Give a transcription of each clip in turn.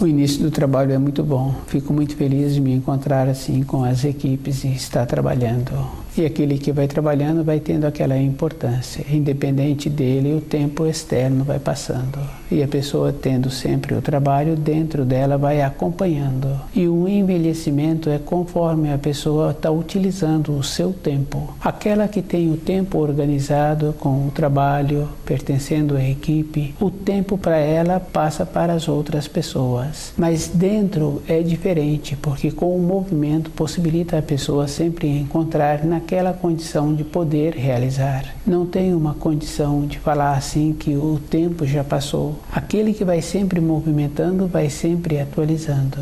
O início do trabalho é muito bom. Fico muito feliz de me encontrar assim com as equipes e estar trabalhando. E aquele que vai trabalhando vai tendo aquela importância. Independente dele, o tempo externo vai passando. E a pessoa tendo sempre o trabalho dentro dela vai acompanhando. E o envelhecimento é conforme a pessoa está utilizando o seu tempo. Aquela que tem o tempo organizado com o trabalho, pertencendo à equipe, o tempo para ela passa para as outras pessoas. Mas dentro é diferente, porque com o movimento possibilita a pessoa sempre encontrar naquela condição de poder realizar. Não tem uma condição de falar assim que o tempo já passou. Aquele que vai sempre movimentando, vai sempre atualizando.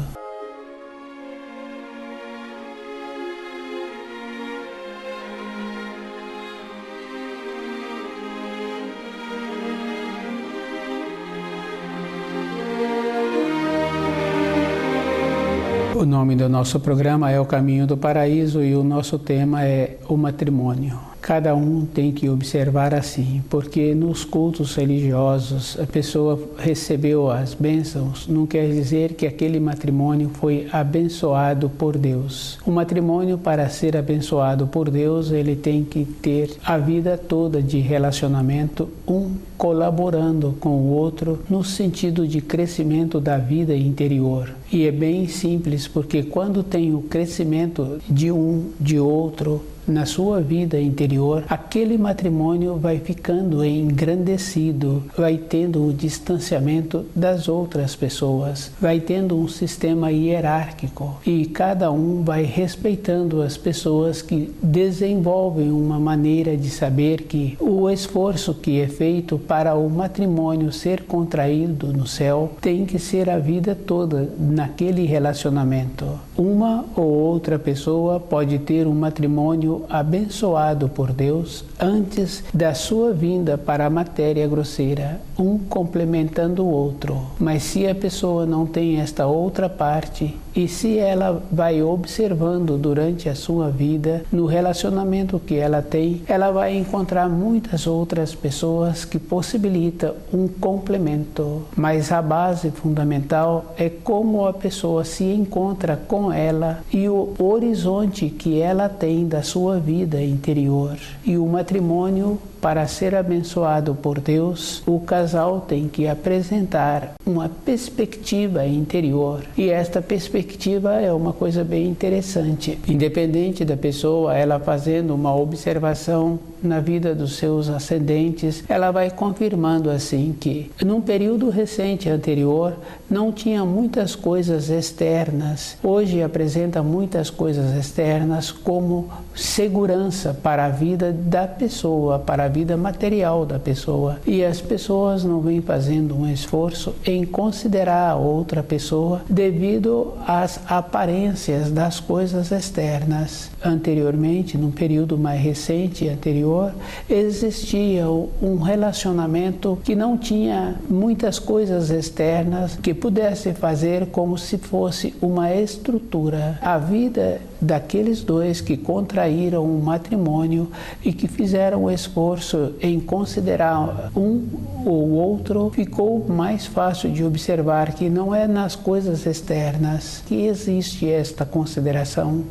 O nome do nosso programa é O Caminho do Paraíso e o nosso tema é o matrimônio. Cada um tem que observar assim, porque nos cultos religiosos a pessoa recebeu as bênçãos, não quer dizer que aquele matrimônio foi abençoado por Deus. O matrimônio, para ser abençoado por Deus, ele tem que ter a vida toda de relacionamento, um colaborando com o outro no sentido de crescimento da vida interior. E é bem simples, porque quando tem o crescimento de um, de outro, na sua vida interior, aquele matrimônio vai ficando engrandecido, vai tendo o distanciamento das outras pessoas, vai tendo um sistema hierárquico e cada um vai respeitando as pessoas que desenvolvem uma maneira de saber que o esforço que é feito para o matrimônio ser contraído no céu tem que ser a vida toda naquele relacionamento. Uma ou outra pessoa pode ter um matrimônio abençoado por Deus antes da sua vinda para a matéria grosseira, um complementando o outro. Mas se a pessoa não tem esta outra parte, e se ela vai observando durante a sua vida, no relacionamento que ela tem, ela vai encontrar muitas outras pessoas que possibilitam um complemento. Mas a base fundamental é como a pessoa se encontra com ela e o horizonte que ela tem da sua vida interior. E o matrimônio, para ser abençoado por Deus, o casal tem que apresentar uma perspectiva interior. E esta perspectiva é uma coisa bem interessante. Independente da pessoa, ela fazendo uma observação na vida dos seus ascendentes, ela vai confirmando assim que, num período recente anterior, não tinha muitas coisas externas. Hoje apresenta muitas coisas externas como segurança para a vida da pessoa, para a vida material da pessoa. E as pessoas não vêm fazendo um esforço em considerar a outra pessoa devido às aparências das coisas externas. Anteriormente, num período mais recente anterior, existia um relacionamento que não tinha muitas coisas externas que pudesse fazer como se fosse uma estrutura. A vida daqueles dois que contraíram um matrimônio e que fizeram o esforço em considerar um ou outro, ficou mais fácil de observar que não é nas coisas externas que existe esta consideração.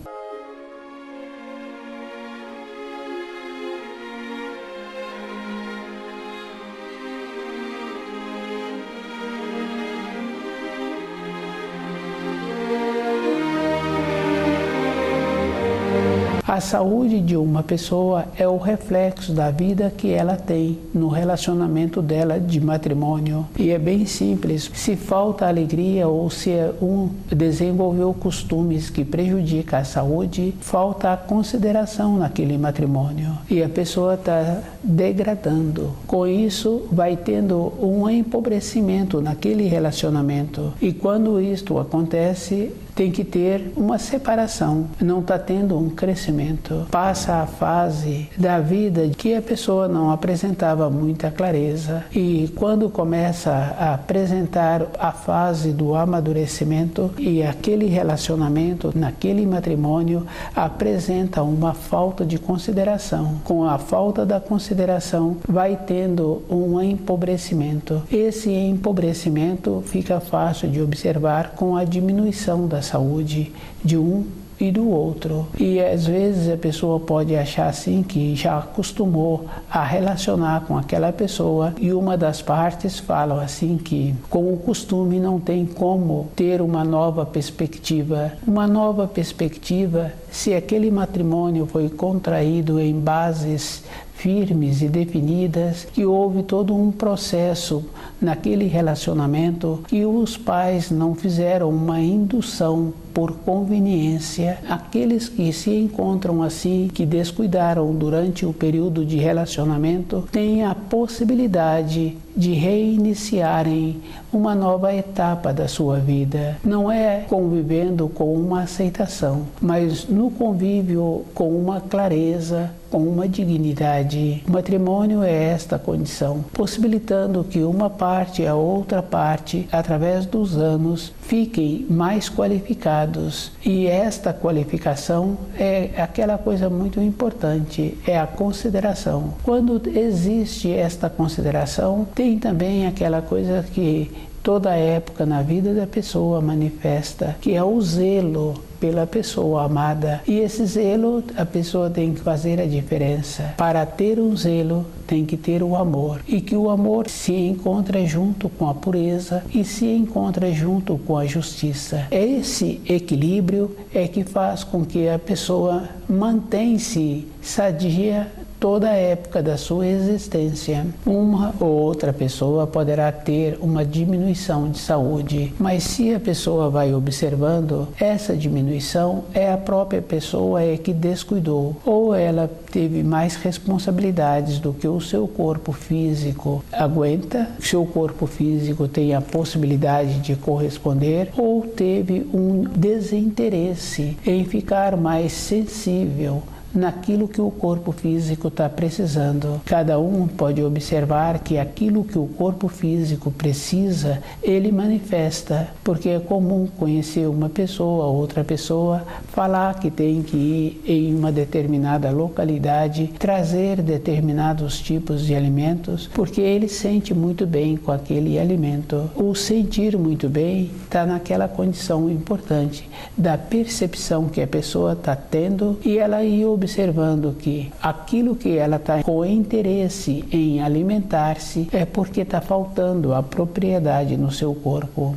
A saúde de uma pessoa é o reflexo da vida que ela tem no relacionamento dela de matrimônio. E é bem simples. Se falta alegria ou se um desenvolveu costumes que prejudicam a saúde, falta a consideração naquele matrimônio. E a pessoa está degradando. Com isso, vai tendo um empobrecimento naquele relacionamento. E quando isto acontece, tem que ter uma separação, não está tendo um crescimento. Passa a fase da vida que a pessoa não apresentava muita clareza e quando começa a apresentar a fase do amadurecimento e aquele relacionamento, naquele matrimônio, apresenta uma falta de consideração. Com a falta da consideração, vai tendo um empobrecimento. Esse empobrecimento fica fácil de observar com a diminuição da saúde de um e do outro. E às vezes a pessoa pode achar assim que já acostumou a relacionar com aquela pessoa e uma das partes fala assim que com o costume não tem como ter uma nova perspectiva. Uma nova perspectiva se aquele matrimônio foi contraído em bases firmes e definidas, que houve todo um processo naquele relacionamento que os pais não fizeram uma indução por conveniência. Aqueles que se encontram assim, que descuidaram durante o período de relacionamento, têm a possibilidade de reiniciarem uma nova etapa da sua vida. Não é convivendo com uma aceitação, mas no convívio com uma clareza, com uma dignidade. O matrimônio é esta condição, possibilitando que uma parte e a outra parte, através dos anos, fiquem mais qualificados. E esta qualificação é aquela coisa muito importante, é a consideração. Quando existe esta consideração, tem também aquela coisa que toda época na vida da pessoa manifesta, que é o zelo pela pessoa amada. E esse zelo, a pessoa tem que fazer a diferença. Para ter um zelo, tem que ter o amor. E que o amor se encontra junto com a pureza e se encontra junto com a justiça. Esse equilíbrio é que faz com que a pessoa mantenha-se sadia toda a época da sua existência. Uma ou outra pessoa poderá ter uma diminuição de saúde, mas se a pessoa vai observando, essa diminuição é a própria pessoa que descuidou, ou ela teve mais responsabilidades do que o seu corpo físico aguenta, seu corpo físico tem a possibilidade de corresponder, ou teve um desinteresse em ficar mais sensível naquilo que o corpo físico está precisando. Cada um pode observar que aquilo que o corpo físico precisa, ele manifesta, porque é comum conhecer uma pessoa, outra pessoa, falar que tem que ir em uma determinada localidade, trazer determinados tipos de alimentos, porque ele sente muito bem com aquele alimento. O sentir muito bem está naquela condição importante da percepção que a pessoa está tendo e ela ir observando que aquilo que ela está com interesse em alimentar-se é porque está faltando a propriedade no seu corpo.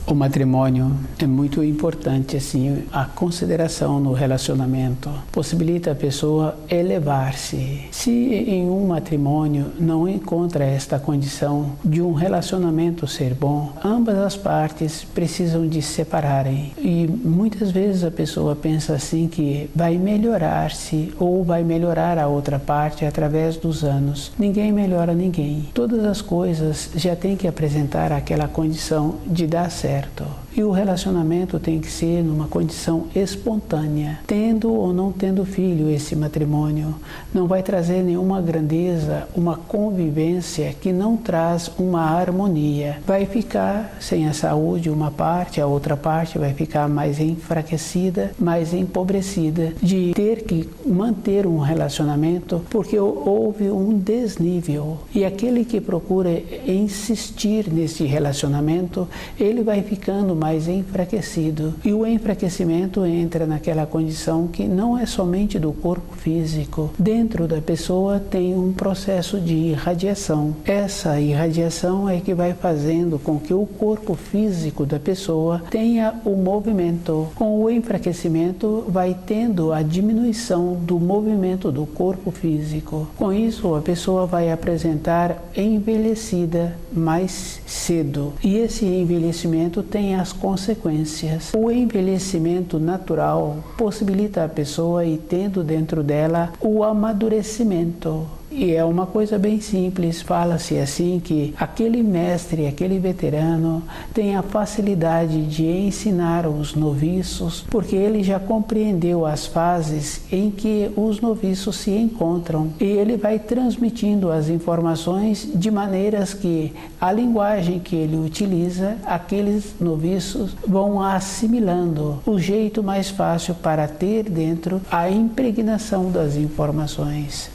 O matrimônio é muito importante, assim, a consideração no relacionamento possibilita a pessoa elevar-se. Se em um matrimônio não encontra esta condição de um relacionamento ser bom, ambas as partes precisam de se separarem. E muitas vezes a pessoa pensa assim que vai melhorar-se ou vai melhorar a outra parte através dos anos. Ninguém melhora ninguém. Todas as coisas já têm que apresentar aquela condição de dar certo. E o relacionamento tem que ser numa condição espontânea. Tendo ou não tendo filho, esse matrimônio não vai trazer nenhuma grandeza, uma convivência que não traz uma harmonia. Vai ficar sem a saúde uma parte, a outra parte vai ficar mais enfraquecida, mais empobrecida, de ter que manter um relacionamento porque houve um desnível. E aquele que procura insistir nesse relacionamento, ele vai ficando mais enfraquecido. E o enfraquecimento entra naquela condição que não é somente do corpo físico. Dentro da pessoa tem um processo de irradiação. Essa irradiação é que vai fazendo com que o corpo físico da pessoa tenha o movimento. Com o enfraquecimento vai tendo a diminuição do movimento do corpo físico. Com isso a pessoa vai apresentar envelhecida mais cedo. E esse envelhecimento tem as consequências. O envelhecimento natural possibilita a pessoa ir tendo dentro dela o amadurecimento. E é uma coisa bem simples, fala-se assim que aquele mestre, aquele veterano tem a facilidade de ensinar os noviços, porque ele já compreendeu as fases em que os noviços se encontram. E ele vai transmitindo as informações de maneiras que a linguagem que ele utiliza, aqueles noviços vão assimilando o jeito mais fácil para ter dentro a impregnação das informações.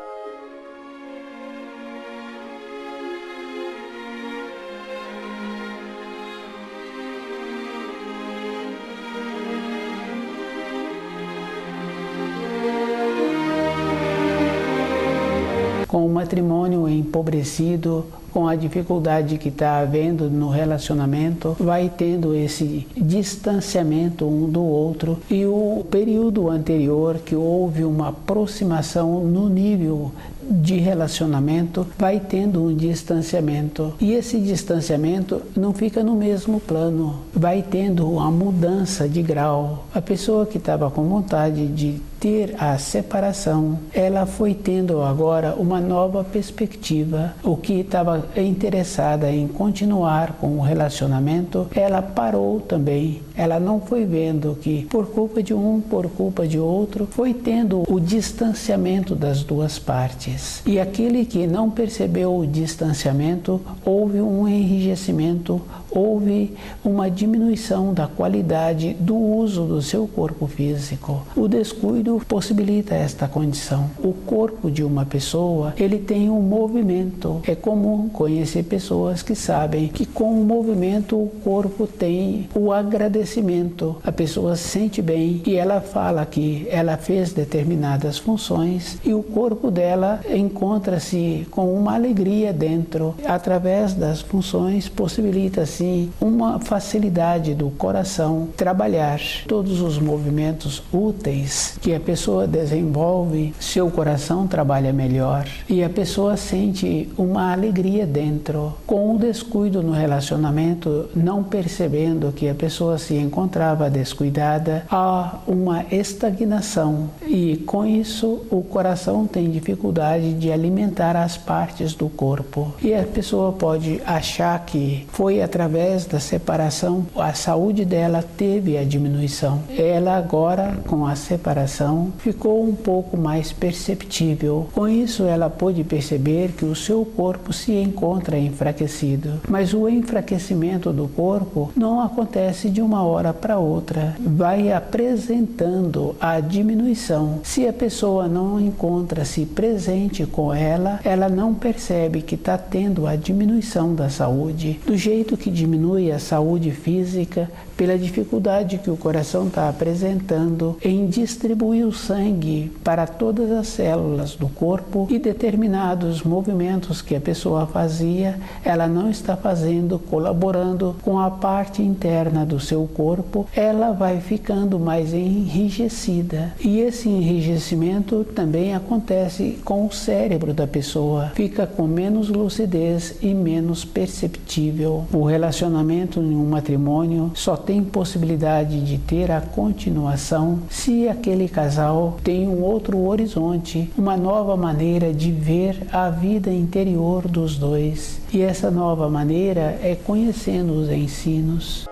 Com o matrimônio empobrecido, com a dificuldade que está havendo no relacionamento, vai tendo esse distanciamento um do outro, e o período anterior que houve uma aproximação no nível de relacionamento vai tendo um distanciamento, e esse distanciamento não fica no mesmo plano, vai tendo uma mudança de grau. A pessoa que estava com vontade de ter a separação, ela foi tendo agora uma nova perspectiva. O que estava interessada em continuar com o relacionamento, ela parou também. Ela não foi vendo que por culpa de um, por culpa de outro, foi tendo o distanciamento das duas partes. E aquele que não percebeu o distanciamento, houve um enrijecimento, houve uma diminuição da qualidade do uso do seu corpo físico. O descuido possibilita esta condição. O corpo de uma pessoa, ele tem um movimento. É comum conhecer pessoas que sabem que com o movimento o corpo tem o agradecimento. A pessoa se sente bem e ela fala que ela fez determinadas funções e o corpo dela encontra-se com uma alegria dentro. Através das funções possibilita-se uma facilidade do coração trabalhar todos os movimentos úteis que a pessoa desenvolve, seu coração trabalha melhor e a pessoa sente uma alegria dentro. Com o descuido no relacionamento, não percebendo que a pessoa se encontrava descuidada, há uma estagnação e com isso o coração tem dificuldade de alimentar as partes do corpo e a pessoa pode achar que foi através da separação a saúde dela teve a diminuição. Ela agora, com a separação, ficou um pouco mais perceptível. Com isso ela pôde perceber que o seu corpo se encontra enfraquecido, mas o enfraquecimento do corpo não acontece de uma hora para outra, vai apresentando a diminuição. Se a pessoa não encontra-se presente com ela, ela não percebe que está tendo a diminuição da saúde, do jeito que diminui a saúde física pela dificuldade que o coração está apresentando em distribuir o sangue para todas as células do corpo e determinados movimentos que a pessoa fazia, ela não está fazendo, colaborando com a parte interna do seu corpo, ela vai ficando mais enrijecida. E esse enrijecimento também acontece com o cérebro da pessoa, fica com menos lucidez e menos perceptível. O relacionamento em um matrimônio só tem possibilidade de ter a continuação se aquele casal tem um outro horizonte, uma nova maneira de ver a vida interior dos dois. E essa nova maneira é conhecendo os ensinos.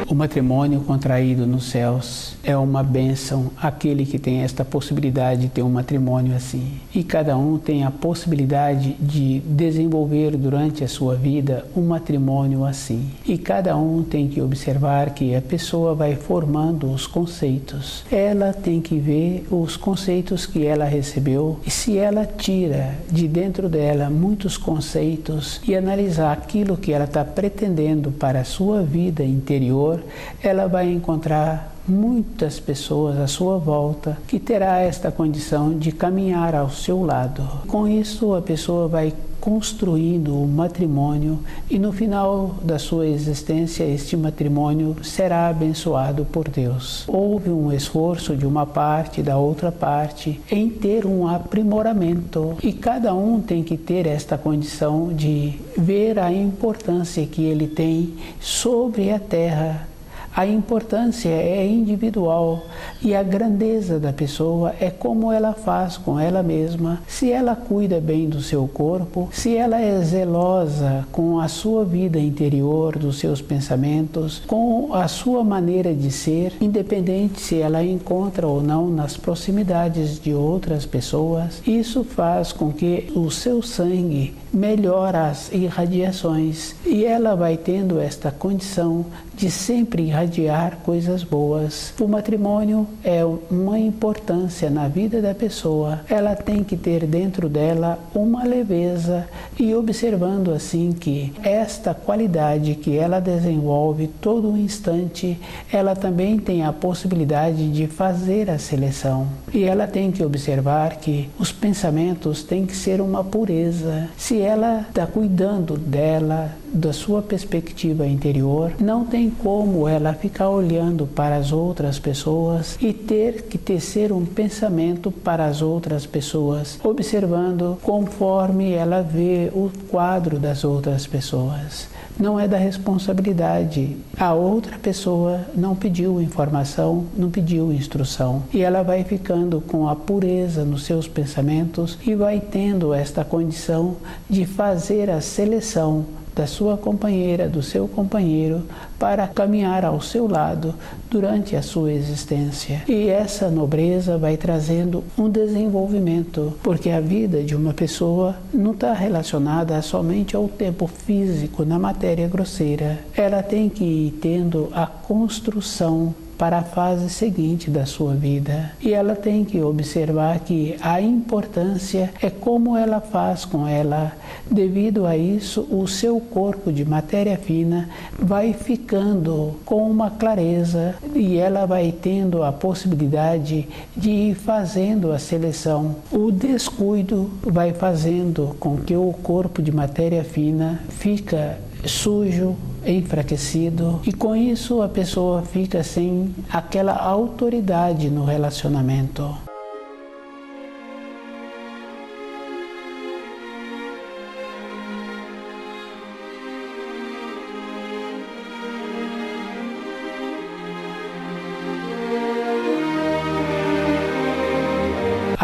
O matrimônio contraído nos céus é uma bênção, aquele que tem esta possibilidade de ter um matrimônio assim. E cada um tem a possibilidade de desenvolver durante a sua vida um matrimônio assim. E cada um tem que observar que a pessoa vai formando os conceitos. Ela tem que ver os conceitos que ela recebeu e se ela tira de dentro dela muitos conceitos e analisar aquilo que ela está pretendendo para a sua vida interior, ela vai encontrar muitas pessoas à sua volta que terá esta condição de caminhar ao seu lado. Com isso, a pessoa vai construindo um matrimônio e no final da sua existência este matrimônio será abençoado por Deus. Houve um esforço de uma parte e da outra parte em ter um aprimoramento e cada um tem que ter esta condição de ver a importância que ele tem sobre a terra. A importância é individual e a grandeza da pessoa é como ela faz com ela mesma, se ela cuida bem do seu corpo, se ela é zelosa com a sua vida interior, dos seus pensamentos, com a sua maneira de ser, independente se ela encontra ou não nas proximidades de outras pessoas. Isso faz com que o seu sangue melhore as irradiações e ela vai tendo esta condição de sempre irradiar coisas boas. O matrimônio é uma importância na vida da pessoa. Ela tem que ter dentro dela uma leveza e observando assim que esta qualidade que ela desenvolve todo instante, ela também tem a possibilidade de fazer a seleção. E ela tem que observar que os pensamentos têm que ser uma pureza. Se ela está cuidando dela, da sua perspectiva interior, não tem como ela ficar olhando para as outras pessoas e ter que tecer um pensamento para as outras pessoas, observando conforme ela vê o quadro das outras pessoas. Não é da responsabilidade. A outra pessoa não pediu informação, não pediu instrução. E ela vai ficando com a pureza nos seus pensamentos e vai tendo esta condição de fazer a seleção da sua companheira, do seu companheiro, para caminhar ao seu lado durante a sua existência. E essa nobreza vai trazendo um desenvolvimento, porque a vida de uma pessoa não está relacionada somente ao tempo físico, na matéria grosseira. Ela tem que ir tendo a construção para a fase seguinte da sua vida. E ela tem que observar que a importância é como ela faz com ela. Devido a isso, o seu corpo de matéria fina vai ficando com uma clareza e ela vai tendo a possibilidade de ir fazendo a seleção. O descuido vai fazendo com que o corpo de matéria fina fica sujo, enfraquecido, e com isso a pessoa fica sem aquela autoridade no relacionamento.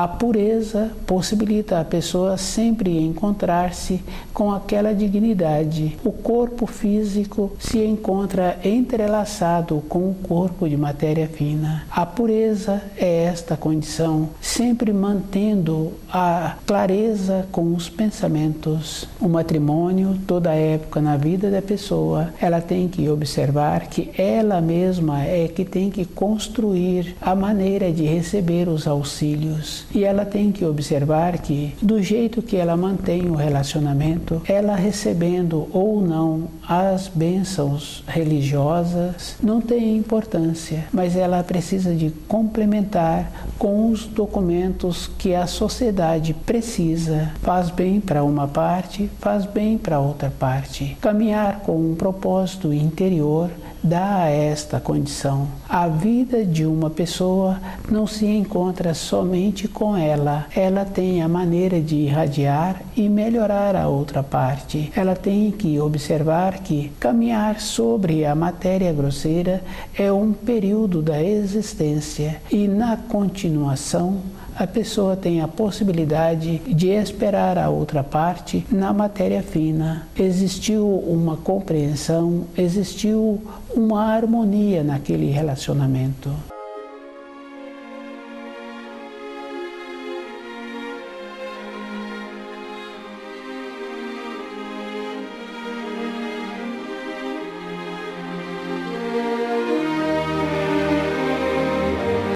A pureza possibilita a pessoa sempre encontrar-se com aquela dignidade. O corpo físico se encontra entrelaçado com o corpo de matéria fina. A pureza é esta condição, sempre mantendo a clareza com os pensamentos. O matrimônio, toda época na vida da pessoa, ela tem que observar que ela mesma é que tem que construir a maneira de receber os auxílios. E ela tem que observar que, do jeito que ela mantém o relacionamento, ela recebendo ou não as bênçãos religiosas, não tem importância, mas ela precisa de complementar com os documentos que a sociedade precisa. Faz bem para uma parte, faz bem para outra parte. Caminhar com um propósito interior dá a esta condição. A vida de uma pessoa não se encontra somente com ela. Ela tem a maneira de irradiar e melhorar a outra parte. Ela tem que observar que caminhar sobre a matéria grosseira é um período da existência e na continuação a pessoa tem a possibilidade de esperar a outra parte na matéria fina. Existiu uma compreensão, existiu uma harmonia naquele relacionamento.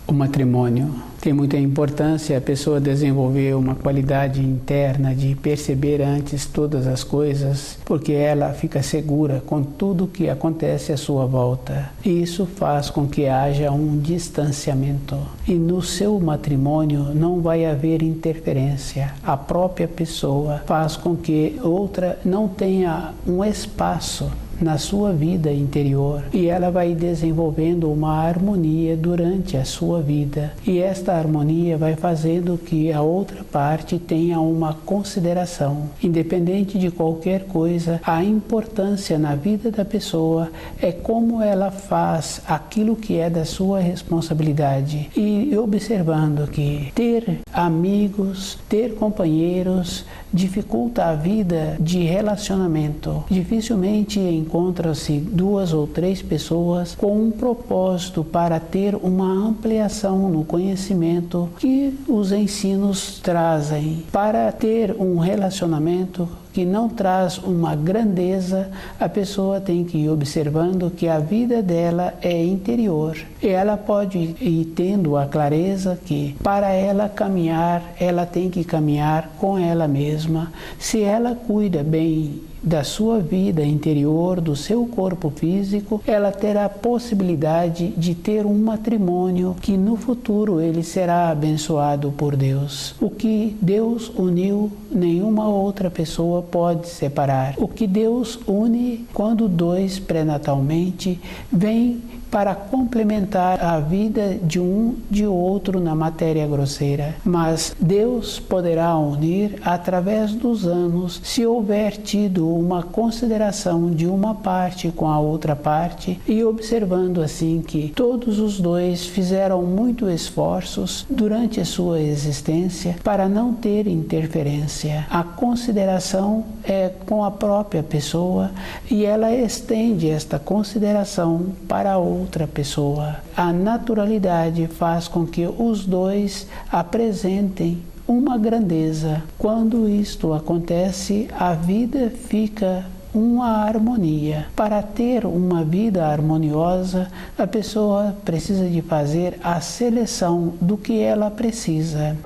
O matrimônio Tem muita importância a pessoa desenvolver uma qualidade interna de perceber antes todas as coisas, porque ela fica segura com tudo que acontece à sua volta. E isso faz com que haja um distanciamento. E no seu matrimônio não vai haver interferência. A própria pessoa faz com que outra não tenha um espaço na sua vida interior, e ela vai desenvolvendo uma harmonia durante a sua vida, e esta harmonia vai fazendo que a outra parte tenha uma consideração. Independente de qualquer coisa, a importância na vida da pessoa é como ela faz aquilo que é da sua responsabilidade, e observando que ter amigos, ter companheiros dificulta a vida de relacionamento. Dificilmente encontram-se 2 ou 3 pessoas com um propósito para ter uma ampliação no conhecimento que os ensinos trazem. Para ter um relacionamento que não traz uma grandeza, a pessoa tem que ir observando que a vida dela é interior. E ela pode ir tendo a clareza que para ela caminhar, ela tem que caminhar com ela mesma. Se ela cuida bem da sua vida interior, do seu corpo físico, ela terá a possibilidade de ter um matrimônio que no futuro ele será abençoado por Deus. O que Deus uniu, nenhuma outra pessoa pode separar. O que Deus une, quando 2 pré-natalmente vêm para complementar a vida de um de outro na matéria grosseira. Mas Deus poderá unir através dos anos, se houver tido uma consideração de uma parte com a outra parte, e observando assim que todos os 2 fizeram muitos esforços durante a sua existência para não ter interferência. A consideração é com a própria pessoa, e ela estende esta consideração para outra pessoa. A naturalidade faz com que os 2 apresentem uma grandeza. Quando isto acontece, a vida fica uma harmonia. Para ter uma vida harmoniosa, a pessoa precisa de fazer a seleção do que ela precisa.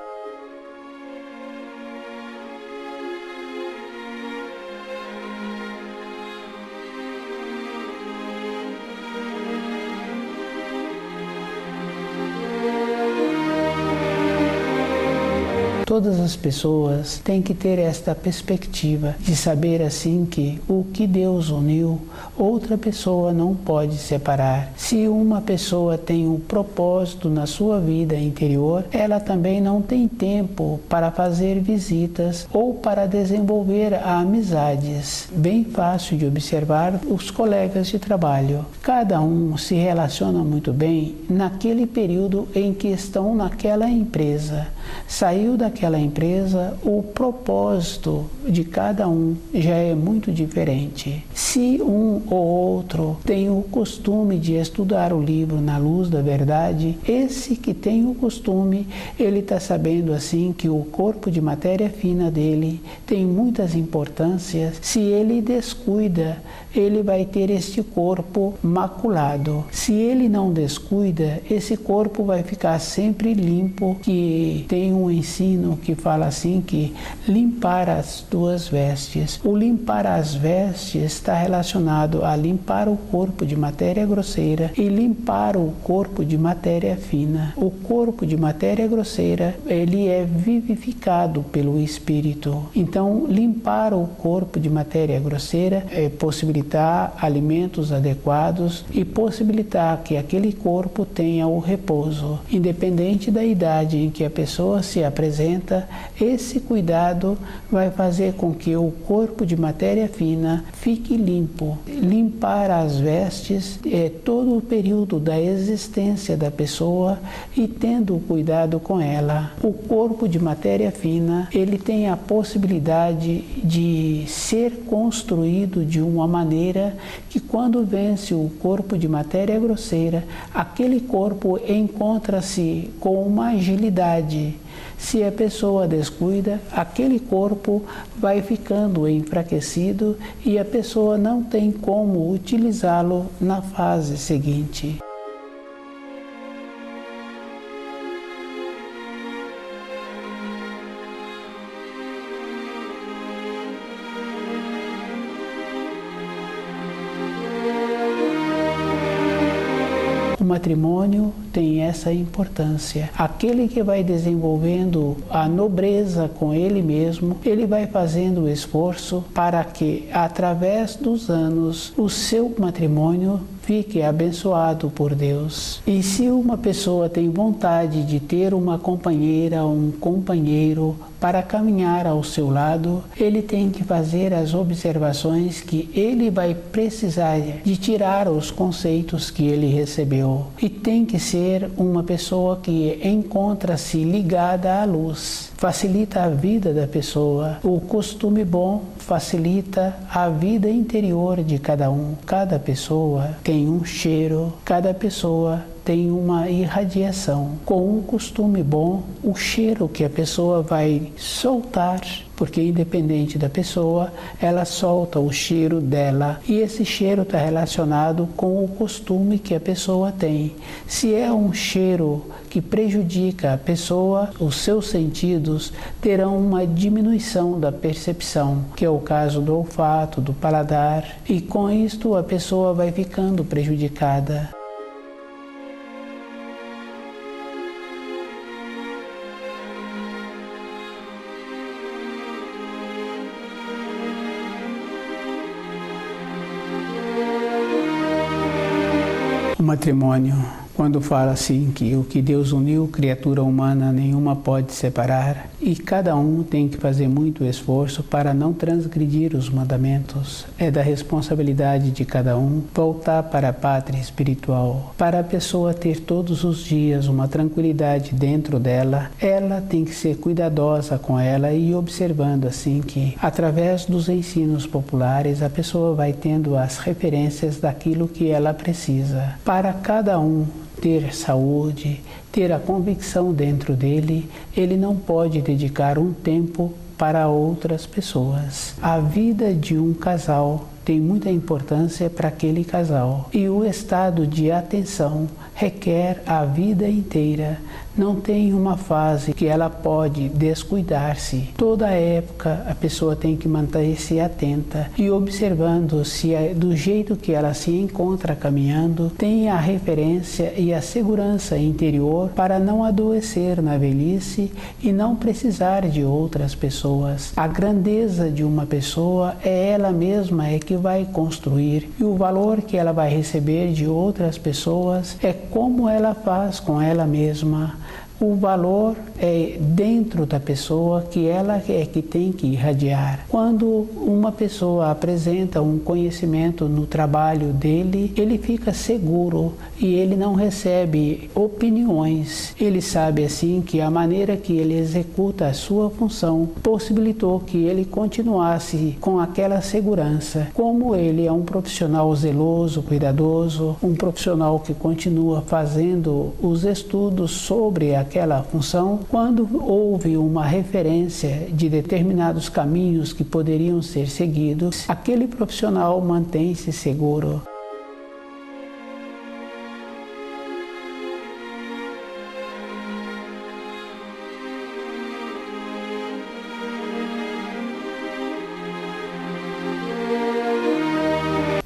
Todas as pessoas têm que ter esta perspectiva de saber assim que o que Deus uniu, outra pessoa não pode separar. Se uma pessoa tem um propósito na sua vida interior, ela também não tem tempo para fazer visitas ou para desenvolver amizades. Bem fácil de observar os colegas de trabalho. Cada um se relaciona muito bem naquele período em que estão naquela empresa. Saiu daquela empresa, o propósito de cada um já é muito diferente. Se um ou outro tem o costume de estudar o livro Na Luz da Verdade, esse que tem o costume, ele está sabendo assim que o corpo de matéria fina dele tem muitas importâncias. Se ele descuida, ele vai ter este corpo maculado. Se ele não descuida, esse corpo vai ficar sempre limpo, que tem um ensino que fala assim que limpar as 2 vestes. O limpar as vestes está relacionado a limpar o corpo de matéria grosseira e limpar o corpo de matéria fina. O corpo de matéria grosseira, ele é vivificado pelo Espírito. Então, limpar o corpo de matéria grosseira é possibilitar alimentos adequados e possibilitar que aquele corpo tenha o repouso. Independente da idade em que a pessoa se apresenta, esse cuidado vai fazer com que o corpo de matéria fina fique limpo. Limpar as vestes é todo o período da existência da pessoa e tendo cuidado com ela. O corpo de matéria fina, ele tem a possibilidade de ser construído de uma maneira que quando vence o corpo de matéria grosseira, aquele corpo encontra-se com uma agilidade. Se a pessoa descuida, aquele corpo vai ficando enfraquecido e a pessoa não tem como utilizá-lo na fase seguinte. O matrimônio tem essa importância. Aquele que vai desenvolvendo a nobreza com ele mesmo, ele vai fazendo o esforço para que, através dos anos, o seu matrimônio fique abençoado por Deus. E se uma pessoa tem vontade de ter uma companheira ou um companheiro para caminhar ao seu lado, ele tem que fazer as observações que ele vai precisar de tirar os conceitos que ele recebeu. E tem que ser uma pessoa que encontra-se ligada à luz. Facilita a vida da pessoa. O costume bom facilita a vida interior de cada um. Cada pessoa tem um cheiro, cada pessoa tem uma irradiação. Com um costume bom, o cheiro que a pessoa vai soltar, porque independente da pessoa, ela solta o cheiro dela. E esse cheiro está relacionado com o costume que a pessoa tem. Se é um cheiro que prejudica a pessoa, os seus sentidos terão uma diminuição da percepção, que é o caso do olfato, do paladar, e com isto a pessoa vai ficando prejudicada. O matrimônio, quando fala assim que o que Deus uniu, criatura humana nenhuma pode separar, e cada um tem que fazer muito esforço para não transgredir os mandamentos. É da responsabilidade de cada um voltar para a pátria espiritual. Para a pessoa ter todos os dias uma tranquilidade dentro dela, ela tem que ser cuidadosa com ela e observando assim que, através dos ensinos populares, a pessoa vai tendo as referências daquilo que ela precisa. Para cada um ter saúde, ter a convicção dentro dele, ele não pode dedicar um tempo para outras pessoas. A vida de um casal tem muita importância para aquele casal. E o estado de atenção requer a vida inteira. Não tem uma fase que ela pode descuidar-se. Toda época a pessoa tem que manter-se atenta e observando se do jeito que ela se encontra caminhando, tem a referência e a segurança interior para não adoecer na velhice e não precisar de outras pessoas. A grandeza de uma pessoa é ela mesma que vai construir, e o valor que ela vai receber de outras pessoas é como ela faz com ela mesma. O valor é dentro da pessoa, que ela é que tem que irradiar. Quando uma pessoa apresenta um conhecimento no trabalho dele, ele fica seguro e ele não recebe opiniões. Ele sabe assim que a maneira que ele executa a sua função possibilitou que ele continuasse com aquela segurança. Como ele é um profissional zeloso, cuidadoso, um profissional que continua fazendo os estudos sobre aquela função, quando houve uma referência de determinados caminhos que poderiam ser seguidos, aquele profissional mantém-se seguro.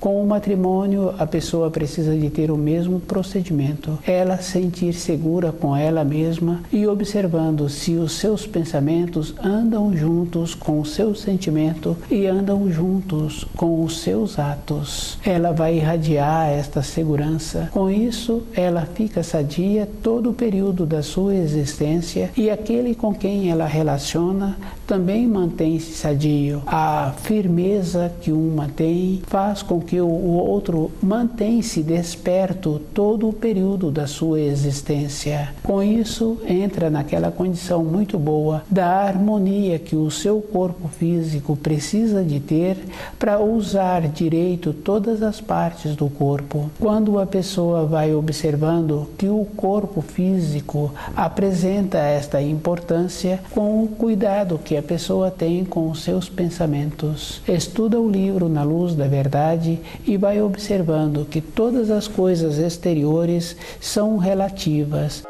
Com o matrimônio, a pessoa precisa de ter o mesmo procedimento. Ela sentir segura com ela mesma e observando se os seus pensamentos andam juntos com o seu sentimento e andam juntos com os seus atos. Ela vai irradiar esta segurança. Com isso, ela fica sadia todo o período da sua existência e aquele com quem ela relaciona também mantém-se sadio. A firmeza que uma tem faz com que o outro mantém-se desperto todo o período da sua existência. Com isso, entra naquela condição muito boa da harmonia que o seu corpo físico precisa de ter para usar direito todas as partes do corpo. Quando a pessoa vai observando que o corpo físico apresenta esta importância, com o cuidado que a pessoa tem com os seus pensamentos, estuda o livro Na Luz da Verdade e vai observando que todas as coisas exteriores são relativas.